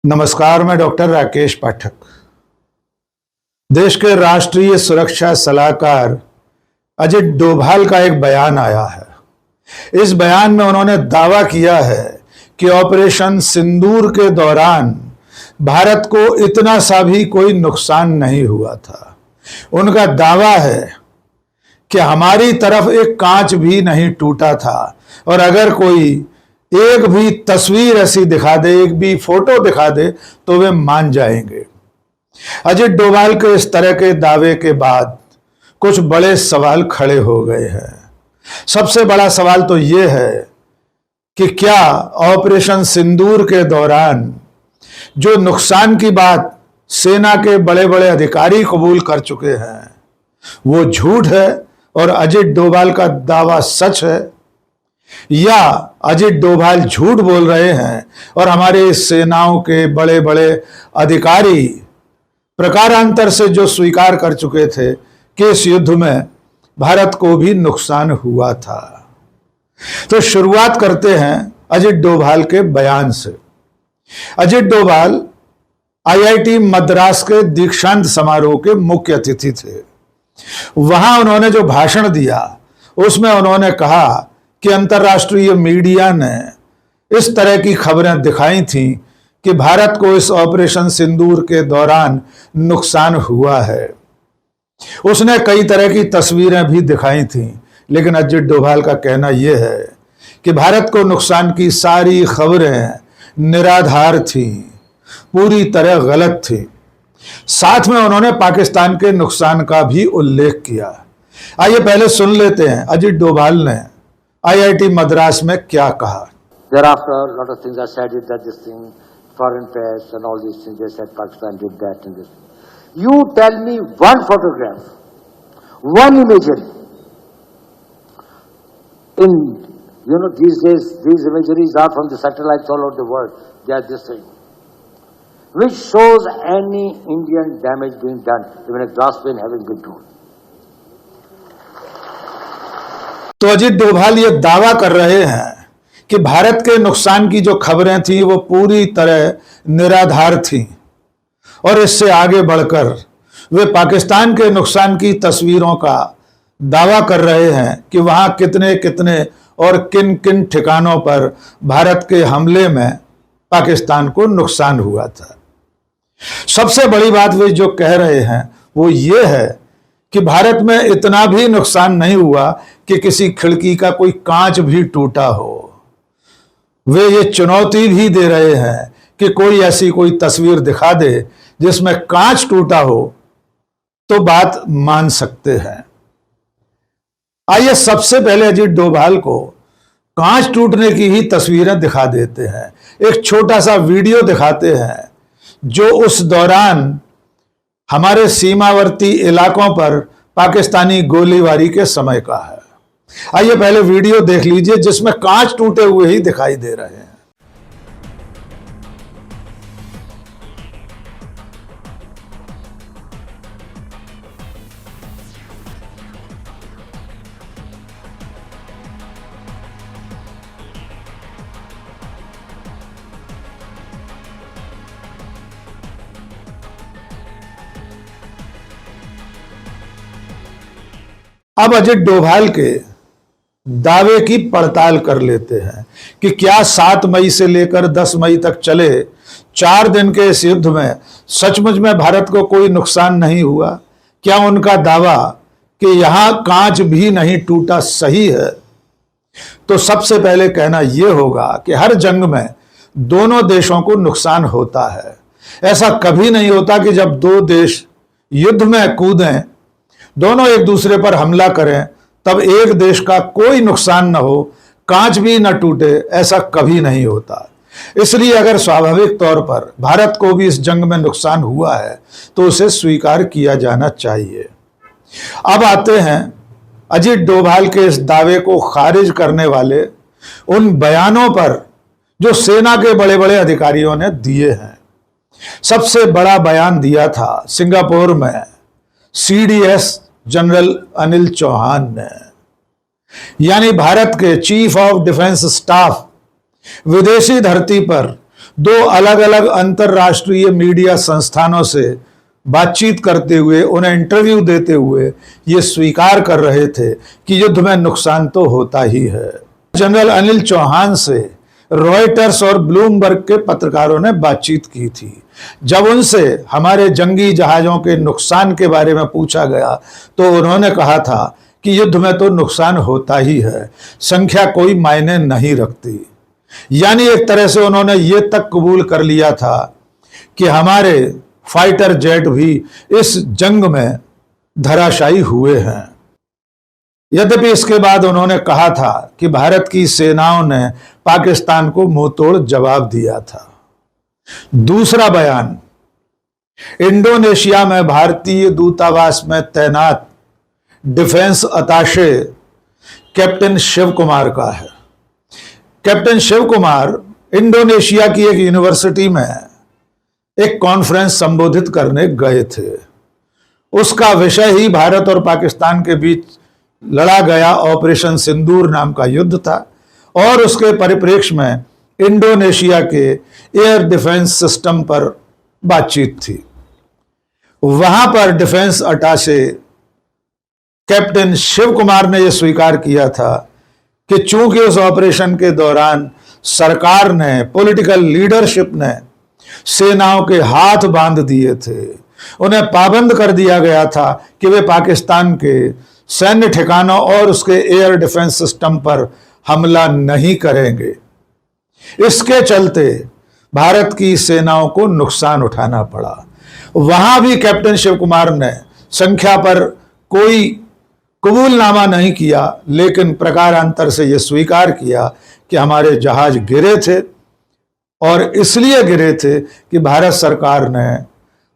नमस्कार, मैं डॉक्टर राकेश पाठक। देश के राष्ट्रीय सुरक्षा सलाहकार अजित डोभाल का एक बयान आया है। इस बयान में उन्होंने दावा किया है कि ऑपरेशन सिंदूर के दौरान भारत को इतना सा भी कोई नुकसान नहीं हुआ था। उनका दावा है कि हमारी तरफ एक कांच भी नहीं टूटा था, और अगर कोई एक भी तस्वीर ऐसी दिखा दे, एक भी फोटो दिखा दे, तो वे मान जाएंगे। अजित डोभाल के इस तरह के दावे के बाद कुछ बड़े सवाल खड़े हो गए हैं। सबसे बड़ा सवाल तो यह है कि क्या ऑपरेशन सिंदूर के दौरान जो नुकसान की बात सेना के बड़े बड़े अधिकारी कबूल कर चुके हैं वो झूठ है और अजित डोभाल का दावा सच है, या अजित डोभाल झूठ बोल रहे हैं और हमारे सेनाओं के बड़े बड़े अधिकारी प्रकारांतर से जो स्वीकार कर चुके थे कि इस युद्ध में भारत को भी नुकसान हुआ था। तो शुरुआत करते हैं अजित डोभाल के बयान से। अजित डोभाल आईआईटी मद्रास के दीक्षांत समारोह के मुख्य अतिथि थे। वहां उन्होंने जो भाषण दिया उसमें उन्होंने कहा कि अंतर्राष्ट्रीय मीडिया ने इस तरह की खबरें दिखाई थी कि भारत को इस ऑपरेशन सिंदूर के दौरान नुकसान हुआ है। उसने कई तरह की तस्वीरें भी दिखाई थी, लेकिन अजित डोभाल का कहना यह है कि भारत को नुकसान की सारी खबरें निराधार थी, पूरी तरह गलत थी। साथ में उन्होंने पाकिस्तान के नुकसान का भी उल्लेख किया। आइए पहले सुन लेते हैं अजित डोभाल ने आईआईटी मद्रास में क्या कहा। Thereafter, a lot of things are said that this thing, foreign press and all these things, they said Pakistan did that and this. You tell me one photograph, one imagery. These days, these imageries are from the satellites all over the world. They are this thing, which shows any Indian damage being done, even a glass pane having been torn. तो अजित डोभाल ये दावा कर रहे हैं कि भारत के नुकसान की जो खबरें थी वो पूरी तरह निराधार थी, और इससे आगे बढ़कर वे पाकिस्तान के नुकसान की तस्वीरों का दावा कर रहे हैं कि वहां कितने कितने और किन किन ठिकानों पर भारत के हमले में पाकिस्तान को नुकसान हुआ था। सबसे बड़ी बात वे जो कह रहे हैं वो ये है कि भारत में इतना भी नुकसान नहीं हुआ कि किसी खिड़की का कोई कांच भी टूटा हो। वे ये चुनौती भी दे रहे हैं कि कोई ऐसी कोई तस्वीर दिखा दे जिसमें कांच टूटा हो तो बात मान सकते हैं। आइए सबसे पहले अजित डोभाल को कांच टूटने की ही तस्वीरें दिखा देते हैं। एक छोटा सा वीडियो दिखाते हैं जो उस दौरान हमारे सीमावर्ती इलाकों पर पाकिस्तानी गोलीबारी के समय का है। आइए पहले वीडियो देख लीजिए जिसमें कांच टूटे हुए ही दिखाई दे रहे हैं। अब अजित डोभाल के दावे की पड़ताल कर लेते हैं कि क्या 7 मई से लेकर 10 मई तक चले 4 दिन के इस युद्ध में सचमुच में भारत को कोई नुकसान नहीं हुआ। क्या उनका दावा कि यहां कांच भी नहीं टूटा सही है? तो सबसे पहले कहना यह होगा कि हर जंग में दोनों देशों को नुकसान होता है। ऐसा कभी नहीं होता कि जब दो देश युद्ध में कूदें, दोनों एक दूसरे पर हमला करें, तब एक देश का कोई नुकसान न हो, कांच भी न टूटे। ऐसा कभी नहीं होता। इसलिए अगर स्वाभाविक तौर पर भारत को भी इस जंग में नुकसान हुआ है तो उसे स्वीकार किया जाना चाहिए। अब आते हैं अजित डोभाल के इस दावे को खारिज करने वाले उन बयानों पर जो सेना के बड़े बड़े अधिकारियों ने दिए हैं। सबसे बड़ा बयान दिया था सिंगापुर में सीडीएस जनरल अनिल चौहान ने, यानी भारत के चीफ ऑफ डिफेंस स्टाफ विदेशी धरती पर दो अलग अलग अंतर्राष्ट्रीय मीडिया संस्थानों से बातचीत करते हुए, उन्हें इंटरव्यू देते हुए ये स्वीकार कर रहे थे कि युद्ध में नुकसान तो होता ही है। जनरल अनिल चौहान से रॉयटर्स और ब्लूमबर्ग के पत्रकारों ने बातचीत की थी। जब उनसे हमारे जंगी जहाजों के नुकसान के बारे में पूछा गया तो उन्होंने कहा था कि युद्ध में तो नुकसान होता ही है, संख्या कोई मायने नहीं रखती। यानी एक तरह से उन्होंने ये तक कबूल कर लिया था कि हमारे फाइटर जेट भी इस जंग में धराशायी हुए हैं। यद्यपि इसके बाद उन्होंने कहा था कि भारत की सेनाओं ने पाकिस्तान को मुंहतोड़ जवाब दिया था। दूसरा बयान इंडोनेशिया में भारतीय दूतावास में तैनात defence attache captain Shiv Kumar का है। कैप्टन शिव कुमार इंडोनेशिया की एक यूनिवर्सिटी में एक कॉन्फ्रेंस संबोधित करने गए थे। उसका विषय ही भारत और पाकिस्तान के बीच लड़ा गया ऑपरेशन सिंदूर नाम का युद्ध था और उसके परिप्रेक्ष्य में इंडोनेशिया के एयर डिफेंस सिस्टम पर बातचीत थी। वहां पर डिफेंस अटाशे कैप्टन शिव कुमार ने यह स्वीकार किया था कि चूंकि उस ऑपरेशन के दौरान सरकार ने, पॉलिटिकल लीडरशिप ने सेनाओं के हाथ बांध दिए थे, उन्हें पाबंद कर दिया गया था कि वे पाकिस्तान के सैन्य ठिकानों और उसके एयर डिफेंस सिस्टम पर हमला नहीं करेंगे। इसके चलते भारत की सेनाओं को नुकसान उठाना पड़ा। वहां भी कैप्टन शिव कुमार ने संख्या पर कोई कबूलनामा नहीं किया, लेकिन प्रकारांतर से यह स्वीकार किया कि हमारे जहाज गिरे थे और इसलिए गिरे थे कि भारत सरकार ने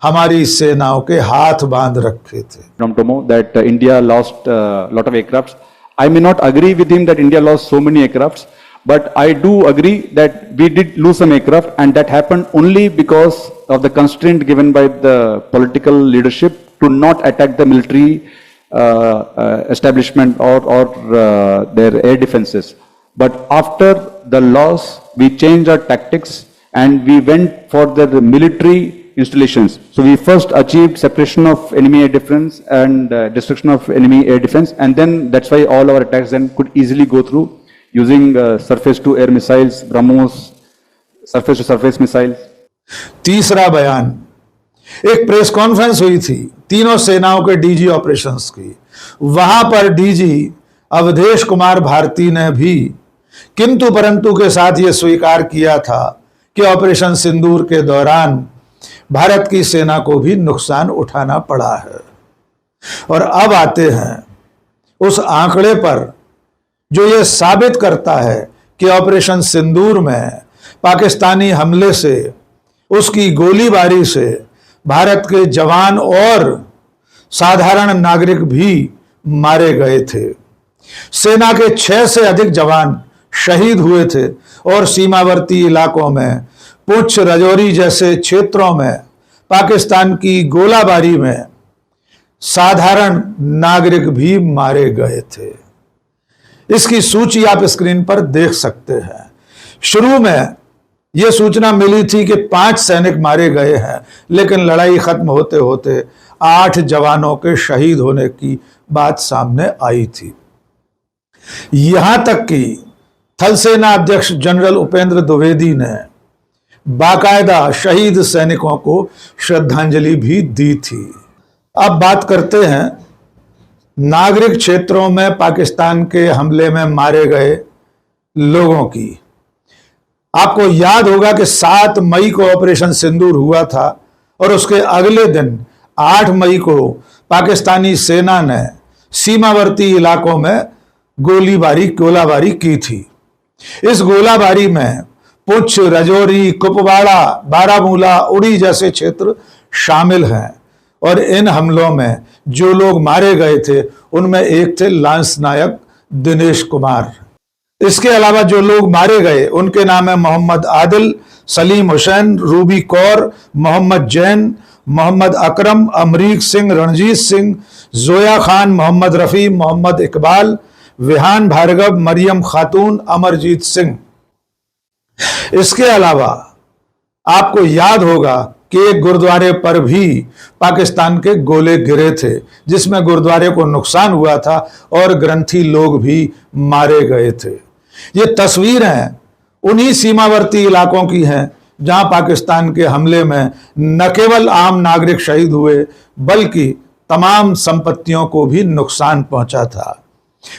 हमारी सेनाओं के हाथ बांध रखे थे। From Tomo that India lost a lot of aircrafts. I may not agree with him that India lost so many aircrafts, but I do agree that we did lose some aircraft, and that happened only because of the constraint given by the political leadership to not attack the military establishment or their air defenses. But after the loss, we changed our tactics and we went for the military installations. So we first achieved separation of enemy air defense and destruction of enemy air defense, and then that's why all our attacks then could easily go through using surface to air missiles, BrahMos, surface to surface missiles. तीसरा बयान, एक press conference हुई थी तीनों सेनाओं के DG operations की। वहां पर डीजी अवधेश कुमार भारती ने भी किंतु परंतु के साथ यह स्वीकार किया था कि ऑपरेशन सिंदूर के दौरान भारत की सेना को भी नुकसान उठाना पड़ा है। और अब आते हैं उस आंकड़े पर जो यह साबित करता है कि ऑपरेशन सिंदूर में पाकिस्तानी हमले से, उसकी गोलीबारी से भारत के जवान और साधारण नागरिक भी मारे गए थे। सेना के 6 से अधिक जवान शहीद हुए थे और सीमावर्ती इलाकों में पुंछ, राजौरी जैसे क्षेत्रों में पाकिस्तान की गोलाबारी में साधारण नागरिक भी मारे गए थे। इसकी सूची आप स्क्रीन पर देख सकते हैं। शुरू में यह सूचना मिली थी कि 5 सैनिक मारे गए हैं, लेकिन लड़ाई खत्म होते होते 8 जवानों के शहीद होने की बात सामने आई थी। यहां तक कि थल सेना अध्यक्ष जनरल उपेंद्र द्विवेदी ने बाकायदा शहीद सैनिकों को श्रद्धांजलि भी दी थी। अब बात करते हैं नागरिक क्षेत्रों में पाकिस्तान के हमले में मारे गए लोगों की। आपको याद होगा कि 7 मई को ऑपरेशन सिंदूर हुआ था और उसके अगले दिन 8 मई को पाकिस्तानी सेना ने सीमावर्ती इलाकों में गोलाबारी की थी। इस गोलाबारी में पुंछ, राजौरी, कुपवाड़ा, बारामूला, उड़ी जैसे क्षेत्र शामिल हैं और इन हमलों में जो लोग मारे गए थे उनमें एक थे लांस नायक दिनेश कुमार। इसके अलावा जो लोग मारे गए उनके नाम है मोहम्मद आदिल, सलीम हुसैन, रूबी कौर, मोहम्मद जैन, मोहम्मद अकरम, अमरीक सिंह, रणजीत सिंह, जोया खान, मोहम्मद रफी, मोहम्मद इकबाल, विहान भार्गव, मरियम खातून, अमरजीत सिंह। इसके अलावा आपको याद होगा कि एक गुरुद्वारे पर भी पाकिस्तान के गोले गिरे थे, जिसमें गुरुद्वारे को नुकसान हुआ था और ग्रंथी लोग भी मारे गए थे। ये तस्वीरें उन्हीं सीमावर्ती इलाकों की हैं जहां पाकिस्तान के हमले में न केवल आम नागरिक शहीद हुए बल्कि तमाम संपत्तियों को भी नुकसान पहुंचा था।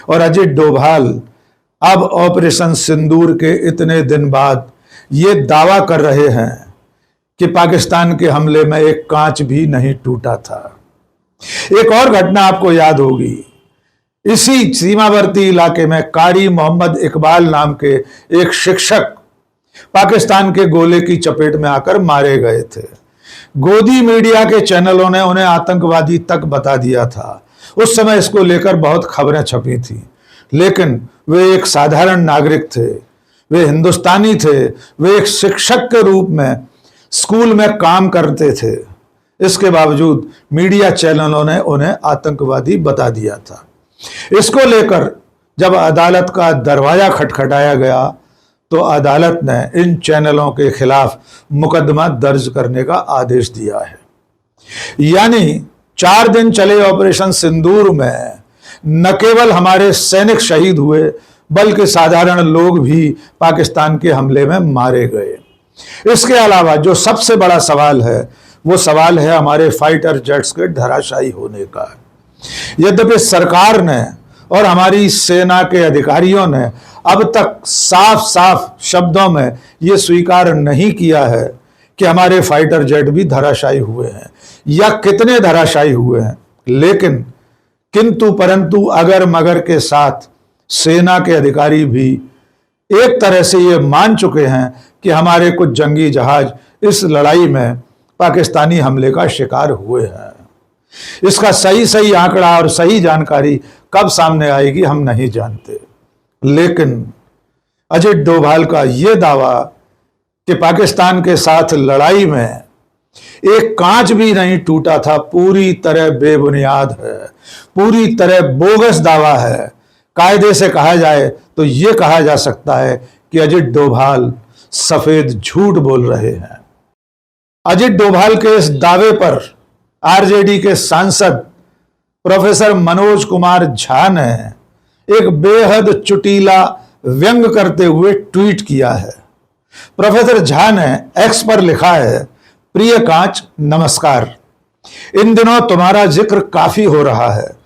और अजित डोभाल अब ऑपरेशन सिंदूर के इतने दिन बाद ये दावा कर रहे हैं कि पाकिस्तान के हमले में एक कांच भी नहीं टूटा था। एक और घटना आपको याद होगी, इसी सीमावर्ती इलाके में कारी मोहम्मद इकबाल नाम के एक शिक्षक पाकिस्तान के गोले की चपेट में आकर मारे गए थे। गोदी मीडिया के चैनलों ने उन्हें आतंकवादी तक बता दिया था। उस समय इसको लेकर बहुत खबरें छपी थी, लेकिन वे एक साधारण नागरिक थे, वे हिंदुस्तानी थे, वे एक शिक्षक के रूप में स्कूल में काम करते थे। इसके बावजूद मीडिया चैनलों ने उन्हें आतंकवादी बता दिया था। इसको लेकर जब अदालत का दरवाजा खटखटाया गया तो अदालत ने इन चैनलों के खिलाफ मुकदमा दर्ज करने का आदेश दिया है। यानी 4 दिन चले ऑपरेशन सिंदूर में न केवल हमारे सैनिक शहीद हुए बल्कि साधारण लोग भी पाकिस्तान के हमले में मारे गए। इसके अलावा जो सबसे बड़ा सवाल है वो सवाल है हमारे फाइटर जेट्स के धराशायी होने का। यद्यपि सरकार ने और हमारी सेना के अधिकारियों ने अब तक साफ साफ शब्दों में ये स्वीकार नहीं किया है कि हमारे फाइटर जेट भी धराशायी हुए हैं या कितने धराशायी हुए हैं, लेकिन किंतु परंतु अगर मगर के साथ सेना के अधिकारी भी एक तरह से ये मान चुके हैं कि हमारे कुछ जंगी जहाज इस लड़ाई में पाकिस्तानी हमले का शिकार हुए हैं। इसका सही आंकड़ा और सही जानकारी कब सामने आएगी हम नहीं जानते, लेकिन अजित डोभाल का यह दावा कि पाकिस्तान के साथ लड़ाई में एक कांच भी नहीं टूटा था पूरी तरह बेबुनियाद है, पूरी तरह बोगस दावा है। कायदे से कहा जाए तो यह कहा जा सकता है कि अजित डोभाल सफेद झूठ बोल रहे हैं। अजित डोभाल के इस दावे पर आरजेडी के सांसद प्रोफेसर मनोज कुमार झा ने एक बेहद चुटीला व्यंग करते हुए ट्वीट किया है। प्रोफेसर झा ने एक्स पर लिखा है, प्रिय कांच नमस्कार, इन दिनों तुम्हारा जिक्र काफी हो रहा है।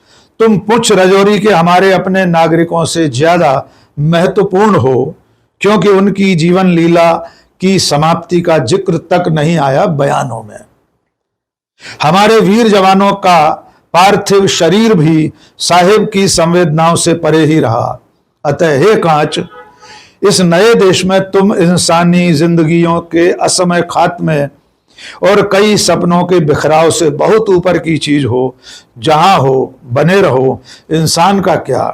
तुम पुंछ राजौरी के हमारे अपने नागरिकों से ज्यादा महत्वपूर्ण हो, क्योंकि उनकी जीवन लीला की समाप्ति का जिक्र तक नहीं आया बयानों में। हमारे वीर जवानों का पार्थिव शरीर भी साहिब की संवेदनाओं से परे ही रहा। अतः हे कांच, इस नए देश में तुम इंसानी जिंदगियों के असमय खात्मे और कई सपनों के बिखराव से बहुत ऊपर की चीज हो। जहां हो बने रहो। इंसान का क्या,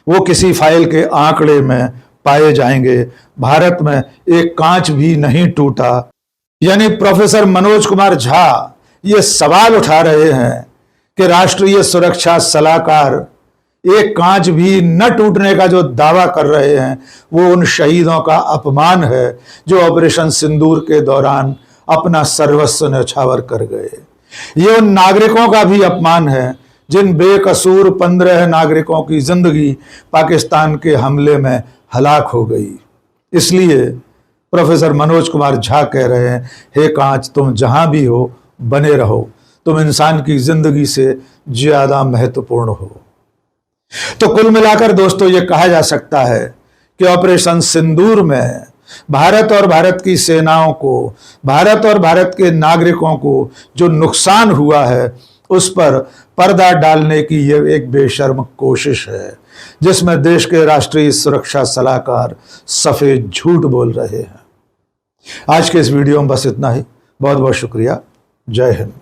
वो किसी फाइल के आंकड़े में पाए जाएंगे। भारत में एक कांच भी नहीं टूटा। यानी प्रोफेसर मनोज कुमार झा ये सवाल उठा रहे हैं कि राष्ट्रीय सुरक्षा सलाहकार एक कांच भी न टूटने का जो दावा कर रहे हैं वो उन शहीदों का अपमान है जो ऑपरेशन सिंदूर के दौरान अपना सर्वस्व न्यौछावर कर गए। ये उन नागरिकों का भी अपमान है जिन बेकसूर 15 नागरिकों की जिंदगी पाकिस्तान के हमले में हलाक हो गई। इसलिए प्रोफेसर मनोज कुमार झा कह रहे हैं, हे कांच, तुम जहां भी हो बने रहो। तुम इंसान की जिंदगी से ज्यादा महत्वपूर्ण हो। तो कुल मिलाकर दोस्तों ये कहा जा सकता है कि ऑपरेशन सिंदूर में भारत और भारत की सेनाओं को, भारत और भारत के नागरिकों को जो नुकसान हुआ है उस पर पर्दा डालने की यह एक बेशर्म कोशिश है जिसमें देश के राष्ट्रीय सुरक्षा सलाहकार सफेद झूठ बोल रहे हैं। आज के इस वीडियो में बस इतना ही। बहुत बहुत शुक्रिया। जय हिंद।